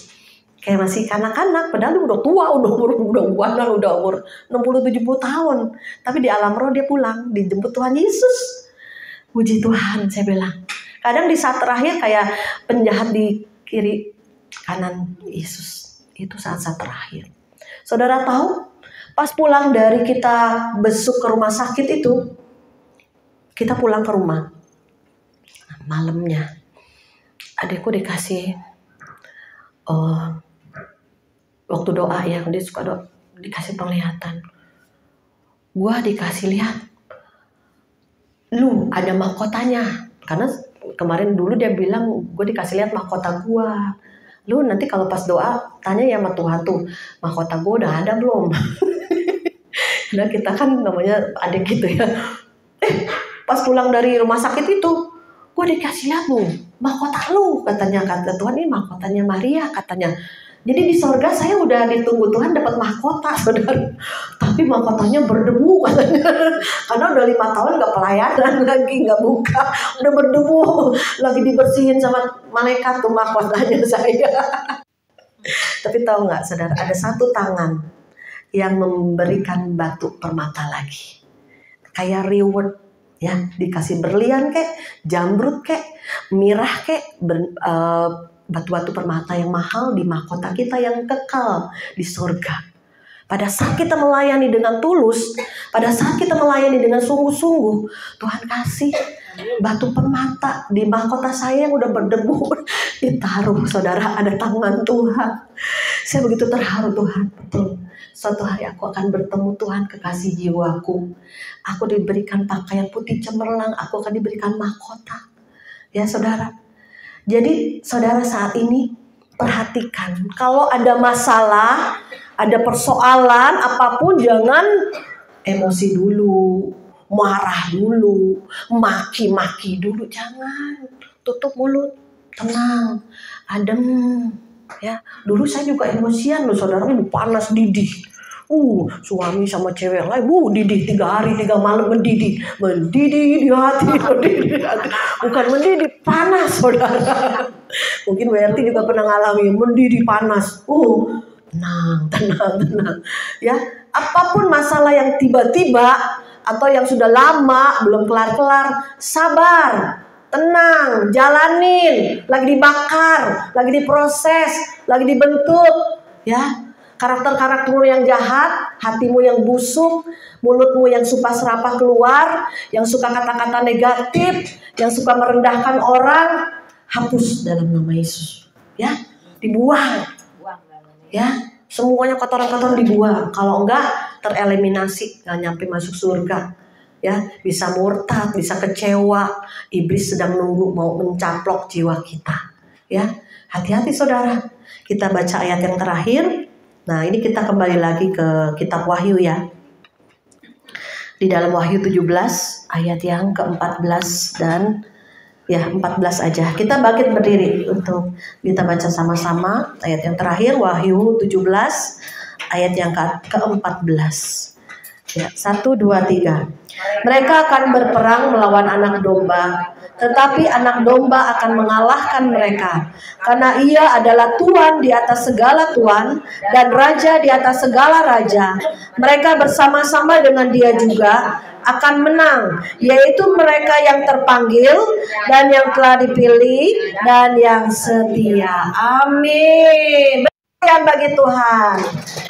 Kayak masih kanak-kanak, padahal dia udah tua, udah umur 60-70 tahun. Tapi di alam roh dia pulang, dijemput Tuhan Yesus. Puji Tuhan, saya bilang. Kadang di saat terakhir kayak penjahat di kiri kanan Yesus. Itu saat-saat terakhir. Saudara tahu, pas pulang dari kita besuk ke rumah sakit itu, kita pulang ke rumah. Malamnya, adikku dikasih waktu doa ya, dia suka dikasih penglihatan. Gua dikasih lihat, lu ada mahkotanya. Karena kemarin dulu dia bilang, gue dikasih lihat mahkota gua. Lu nanti kalau pas doa tanya ya sama Tuhan tuh, mahkota gua udah ada belum? Nah kita kan namanya adik gitu ya. Pas pulang dari rumah sakit itu, gue dikasih lihat lu, mahkota lu, katanya. Kata Tuhan, ini mahkotanya Maria, katanya. Jadi di sorga saya udah ditunggu Tuhan dapat mahkota, saudara. Tapi mahkotanya berdebu, katanya. Karena udah 5 tahun gak pelayanan lagi, gak buka, udah berdebu, lagi dibersihin sama malaikat tuh mahkotanya saya. Tapi tahu nggak, saudara, ada satu tangan yang memberikan batu permata lagi, kayak reward ya, dikasih berlian kek, jamrut kek, mirah kek, batu-batu permata yang mahal di mahkota kita yang kekal di surga. Pada saat kita melayani dengan tulus, pada saat kita melayani dengan sungguh-sungguh, Tuhan kasih batu permata di mahkota saya yang udah berdebu, ditaruh, saudara, ada tangan Tuhan. Saya begitu terharu, Tuhan, betul. Suatu hari aku akan bertemu Tuhan, kekasih jiwaku. Aku diberikan pakaian putih cemerlang, aku akan diberikan mahkota. Ya saudara. Jadi saudara saat ini perhatikan, kalau ada masalah, ada persoalan apapun, jangan emosi dulu, marah dulu, maki-maki dulu, jangan. Tutup mulut, tenang, adem. Ya, dulu saya juga emosian loh saudara, panas didih. Suami sama cewek lain, didih 3 hari 3 malam mendidih di hati, bukan mendidih, panas saudara. Mungkin WRT juga pernah ngalami mendidih panas. Tenang. Ya, apapun masalah yang tiba-tiba atau yang sudah lama belum kelar-kelar, sabar. Tenang, jalanin, lagi dibakar, lagi diproses, lagi dibentuk, ya. Karakter-karaktermu yang jahat, hatimu yang busuk, mulutmu yang suka serapah keluar, yang suka kata-kata negatif, yang suka merendahkan orang, hapus dalam nama Yesus, ya, dibuang, ya, semuanya kotoran-kotoran dibuang. Kalau enggak tereliminasi, nggak nyampe masuk surga. Ya, bisa murtad, bisa kecewa. Iblis sedang nunggu mau mencaplok jiwa kita. Ya, hati-hati saudara. Kita baca ayat yang terakhir. Nah, ini kita kembali lagi ke kitab Wahyu ya. Di dalam Wahyu 17 ayat yang ke-14 dan ya 14 aja. Kita bangkit berdiri untuk kita baca sama-sama ayat yang terakhir, Wahyu 17 ayat yang ke-14. Ya, 1, 2, 3. Mereka akan berperang melawan anak domba, tetapi anak domba akan mengalahkan mereka, karena ia adalah Tuhan di atas segala Tuhan dan Raja di atas segala Raja. Mereka bersama-sama dengan dia juga akan menang, yaitu mereka yang terpanggil dan yang telah dipilih dan yang setia. Amin. Yang bagi Tuhan.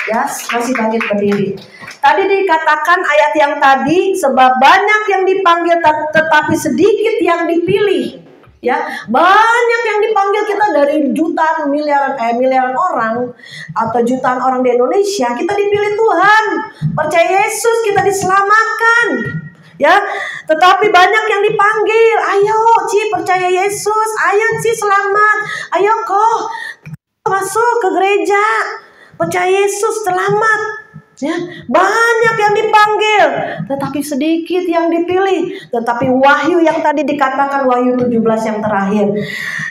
Ya, masih bangkit berdiri. Tadi dikatakan ayat yang tadi, sebab banyak yang dipanggil tetapi sedikit yang dipilih. Ya, banyak yang dipanggil, kita dari jutaan miliaran orang atau jutaan orang di Indonesia, kita dipilih Tuhan. Percaya Yesus, kita diselamatkan. Ya, tetapi banyak yang dipanggil, ayo Ci percaya Yesus, ayo Ci selamat, ayo kok masuk ke gereja, percaya Yesus selamat. Ya, banyak yang dipanggil, tetapi sedikit yang dipilih. Tetapi Wahyu yang tadi dikatakan, Wahyu 17 yang terakhir,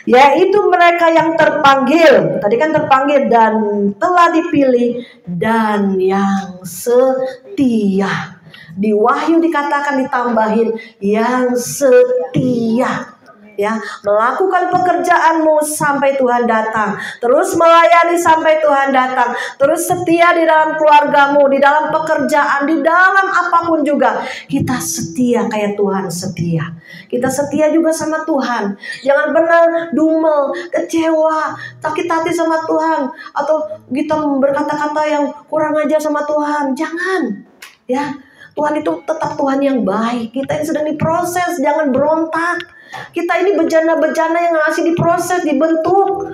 yaitu mereka yang terpanggil. Tadi kan terpanggil dan telah dipilih dan yang setia. Di Wahyu dikatakan ditambahin yang setia. Ya, melakukan pekerjaanmu sampai Tuhan datang, terus melayani sampai Tuhan datang, terus setia di dalam keluargamu, di dalam pekerjaan, di dalam apapun juga. Kita setia kayak Tuhan setia. Kita setia juga sama Tuhan. Jangan benar dumel, kecewa, sakit hati sama Tuhan, atau kita berkata-kata yang kurang ajar sama Tuhan. Jangan. Ya, Tuhan itu tetap Tuhan yang baik. Kita ini sedang diproses, jangan berontak. Kita ini bejana-bejana yang masih diproses, dibentuk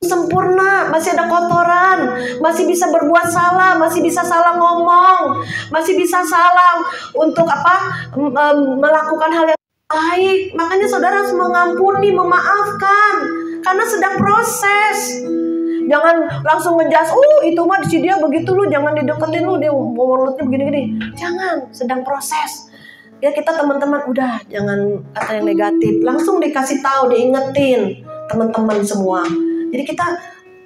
sempurna, masih ada kotoran, masih bisa berbuat salah, masih bisa salah ngomong, masih bisa salah untuk melakukan hal yang baik. Makanya saudara harus mengampuni, memaafkan, karena sedang proses. Jangan langsung ngejudge, itu mah si dia begitu, lu jangan dideketin, lu dia mulutnya begini-gini. Jangan, sedang proses. Ya, kita teman-teman udah jangan kata yang negatif, langsung dikasih tahu, diingetin teman-teman semua. Jadi kita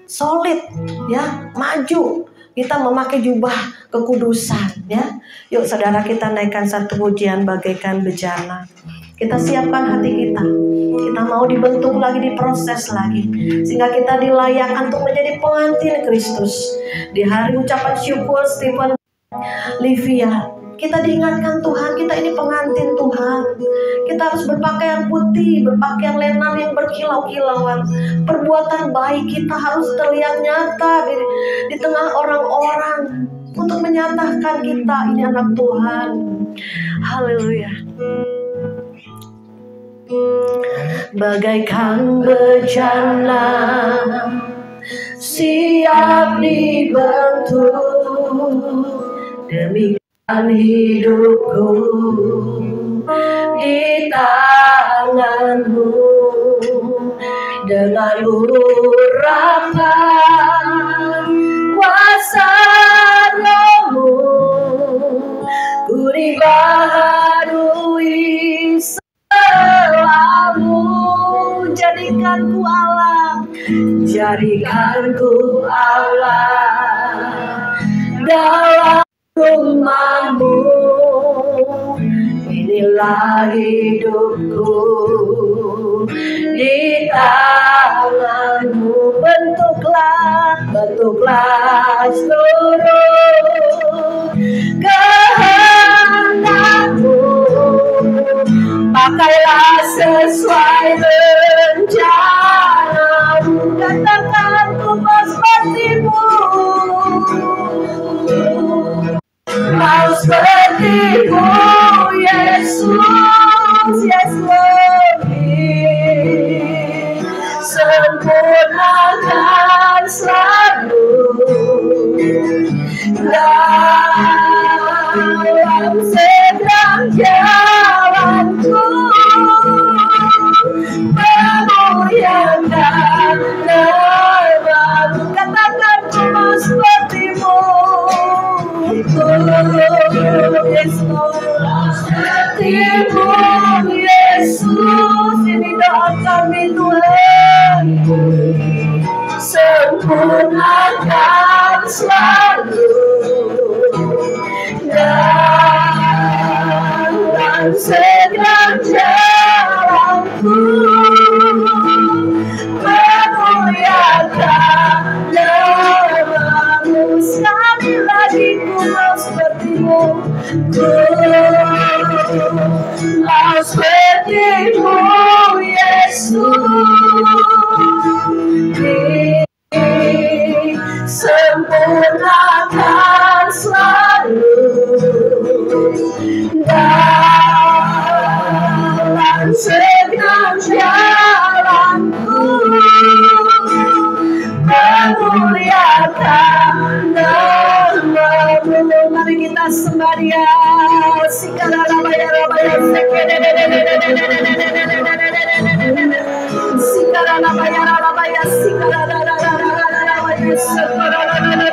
solid, ya, maju. Kita memakai jubah kekudusan, ya. Yuk saudara, kita naikkan satu pujian bagaikan bejana. Kita siapkan hati kita. Kita mau dibentuk lagi, diproses lagi, sehingga kita dilayakkan untuk menjadi pengantin Kristus. Di hari ucapan syukur Stephen Livia, kita diingatkan Tuhan, kita ini pengantin Tuhan. Kita harus berpakaian putih, berpakaian lenan yang berkilau-kilauan. Perbuatan baik kita harus terlihat nyata di tengah orang-orang, untuk menyatakan kita ini anak Tuhan. Haleluya. Bagaikan bejana siap dibentuk, demi hidupku di tanganmu, dengan urapan kuasa rohmu, ku dibaharui selalu. Jadikanku Allah, jadikanku Allah dalam rumahmu. Inilah hidupku di tanganmu. Bentuklah seluruh kehendakmu. Pakailah sesuai rencanamu. Katakan ku sepertimu, mau sepertimu Yesus, Yesus, sempurnakan selalu dalam segala jalanku, memuliakan namamu. Katakan ku mau sepertimu, sepertimu Yesus. Ini doa kami Tuhan, sempurnakan selalu dalam segala jalanku, memuliakan namamu. Sekali lagi ku mau sepertimu, ku mau sepertimu Yesus, Rabaya, Sikara Rabaya Rabaya Sikara Rabaya Rabaya Sikara Rabaya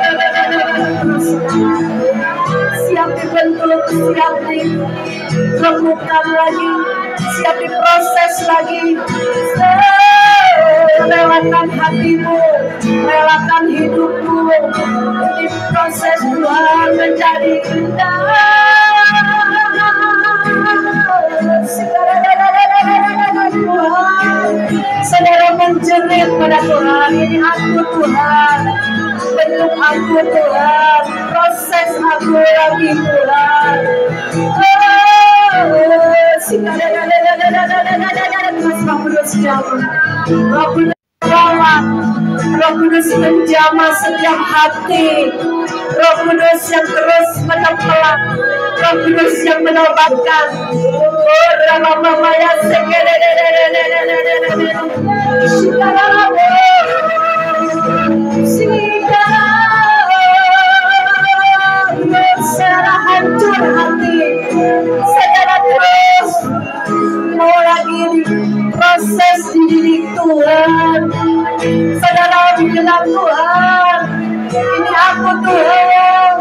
siap dibentuk, siap diremukkan lagi, siap diproses lagi. Relakan hatimu, relakan hidupmu, diproses Tuhan menjadi indah. Saudara menjerit pada Tuhan, ini aku Tuhan, bentuk aku Tuhan, proses aku lagi Tuhan. Roh Kudus rawat, Roh Kudus menjamah setiap hati, Roh Kudus yang terus menempelak, Roh Kudus yang menobatkan. Saudara hancur hati, saudara terus mau lagi proses dididik Tuhan. Saudara bilang Tuhan, ini aku Tuhan,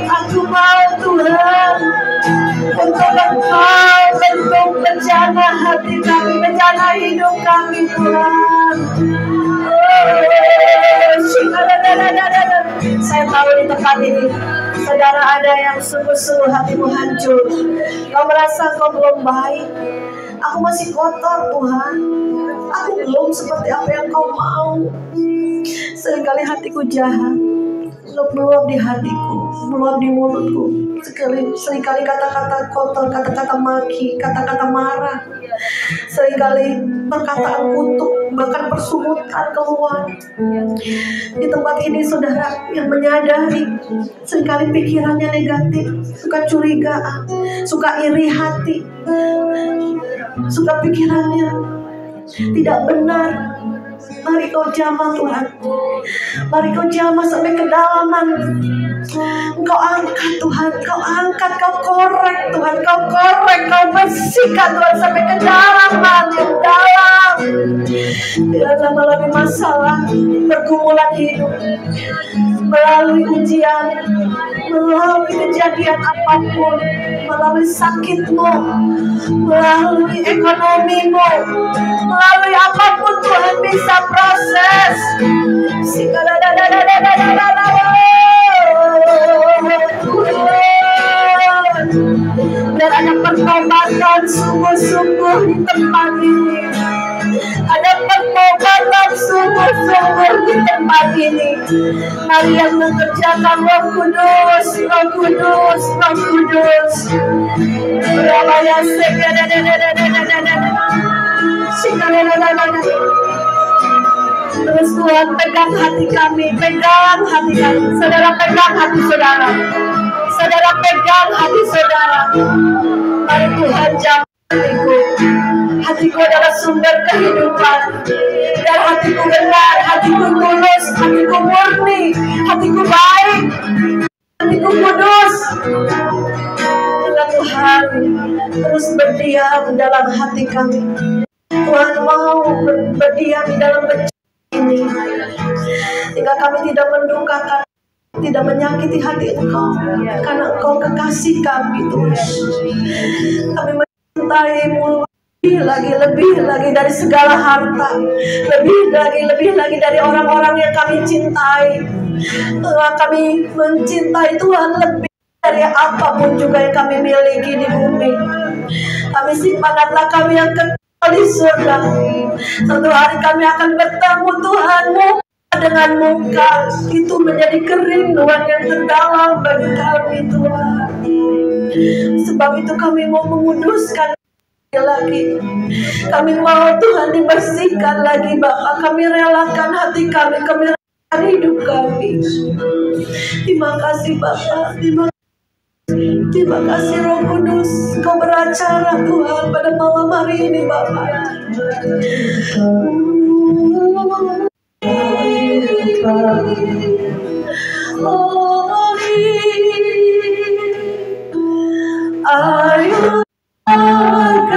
aku mau Tuhan untuk Engkau bentuk bencana hati kami, bencana hidup kami Tuhan. Saya tahu di tempat ini saudara ada yang sungguh-sungguh hatimu hancur. Kau merasa kau belum baik. Aku masih kotor Tuhan. Aku belum seperti apa yang kau mau. Seringkali hatiku jahat, meluap di hatiku, meluap di mulutku. Seringkali kata-kata kotor, kata-kata maki, kata-kata marah. Seringkali perkataan kutuk, bahkan persungutan keluar. Di tempat ini saudara yang menyadari seringkali pikirannya negatif, suka curigaan, suka iri hati, suka pikirannya tidak benar. Mari kau jamah Tuhan, mari kau jamah sampai kedalaman. Engkau angkat Tuhan, kau angkat, kau korek Tuhan, kau korek, kau bersihkan Tuhan sampai kedalaman yang dalam. Bila melalui masalah, pergumulan hidup, melalui ujian, melalui kejadian apapun, melalui sakitmu, melalui ekonomimu, melalui apapun Tuhan bisa proses. Dan ada pertobatan sungguh-sungguh di tempat ini. Ada pertobatan sungguh-sungguh di tempat ini. Mari yang mengerjakan Roh Kudus, Roh Kudus, Roh Kudus. Terus Tuhan pegang hati kami, pegang hati kami. Saudara pegang hati saudara. Saudara pegang hati saudara. Mari Tuhan jamah hatiku. Hatiku adalah sumber kehidupan. Dan hatiku benar, hatiku tulus, hatiku murni, hatiku baik, hatiku kudus. Bila Tuhan terus berdiam dalam hati kami, Tuhan mau berdiam di dalam bencana ini, sehingga kami tidak mendukakan, tidak menyakiti hati Engkau, karena Engkau kekasih kami Tuhan. Kami mencintaimu lebih lagi dari segala harta, lebih lagi dari orang-orang yang kami cintai. Kami mencintai Tuhan lebih dari apapun juga yang kami miliki di bumi. Kami simpanlah kami yang kekal di surga. Suatu hari kami akan bertemu Tuhan muka dengan muka. Itu menjadi kerinduan yang terdalam bagi kami Tuhan. Sebab itu kami mau menguduskan lagi. Kami mau Tuhan dibersihkan lagi Bapa. Kami relakan hati kami, kami relakan hidup kami. Terima kasih Bapa. Terima kasih Roh Kudus. Kau beracara Tuhan pada malam hari ini Bapa. Are you God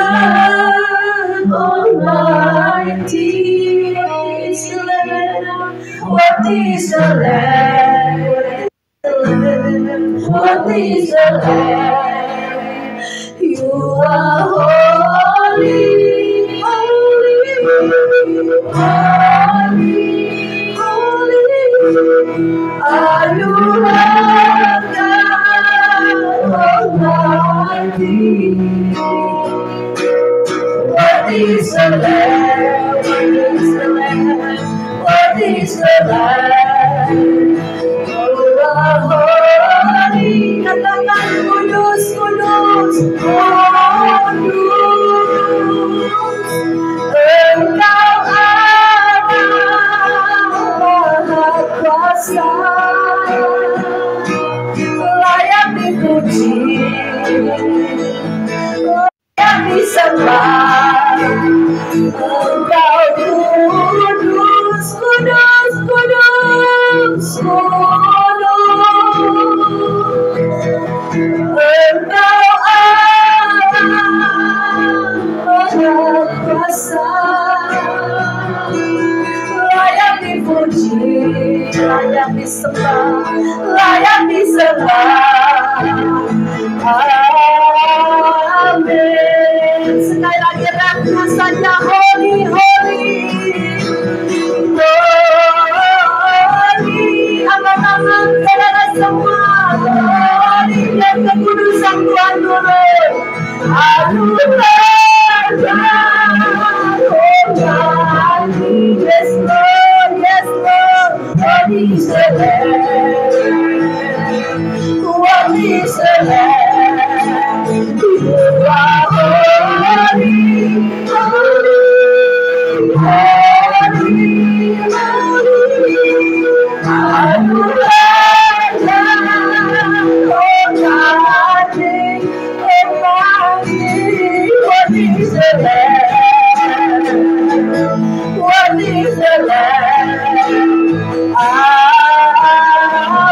Almighty? What is the Lamb? What is the Lamb? You are holy, holy, holy, holy. Are you Lord God Almighty? What is the Lamb? What is the Lamb? What is the Lamb? You are holy. Katakan kudus, kudus, kudus. Engkau Allah Maha Kuasa, layak dipuji, layak disembah. Engkau kudus, kudus, kudus, kudus. Engkau Allah Maha Kuasa, layak dipuji, layak disembah, layak disembah. Amin. Sekali lagi rakyat saja, holy, holy, holy. Aman-aman saudara semua, holy. Dan kekudusan Tuhan turun. Aduh, yes Lord, yes Lord. What is the Lamb? What is the Lamb? You are holy, holy, holy, holy. Are you Almighty, Almighty? What is the Lamb? What is the Lamb?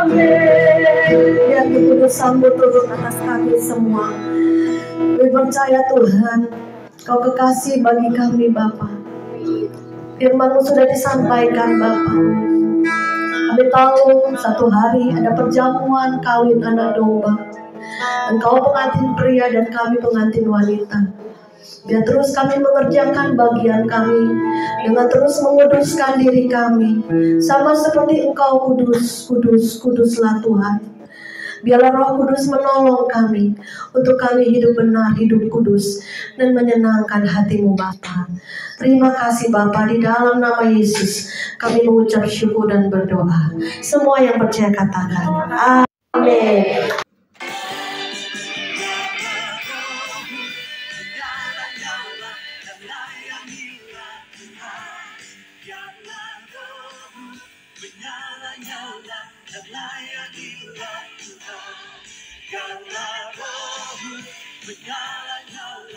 Amin. Biar kekudusan-Mu turun atas kami semua. Kami percaya Tuhan, Kau kekasih bagi kami Bapa. Firman-Mu sudah disampaikan Bapa. Kami tahu satu hari ada perjamuan kawin anak domba. Engkau pengantin pria dan kami pengantin wanita. Biar terus kami mengerjakan bagian kami dengan terus menguduskan diri kami, sama seperti Engkau kudus, kudus, kuduslah Tuhan. Biarlah Roh Kudus menolong kami untuk kami hidup benar, hidup kudus, dan menyenangkan hati-Mu Bapa. Terima kasih Bapa, di dalam nama Yesus kami mengucap syukur dan berdoa. Semua yang percaya katakan amin. Menyala-nyala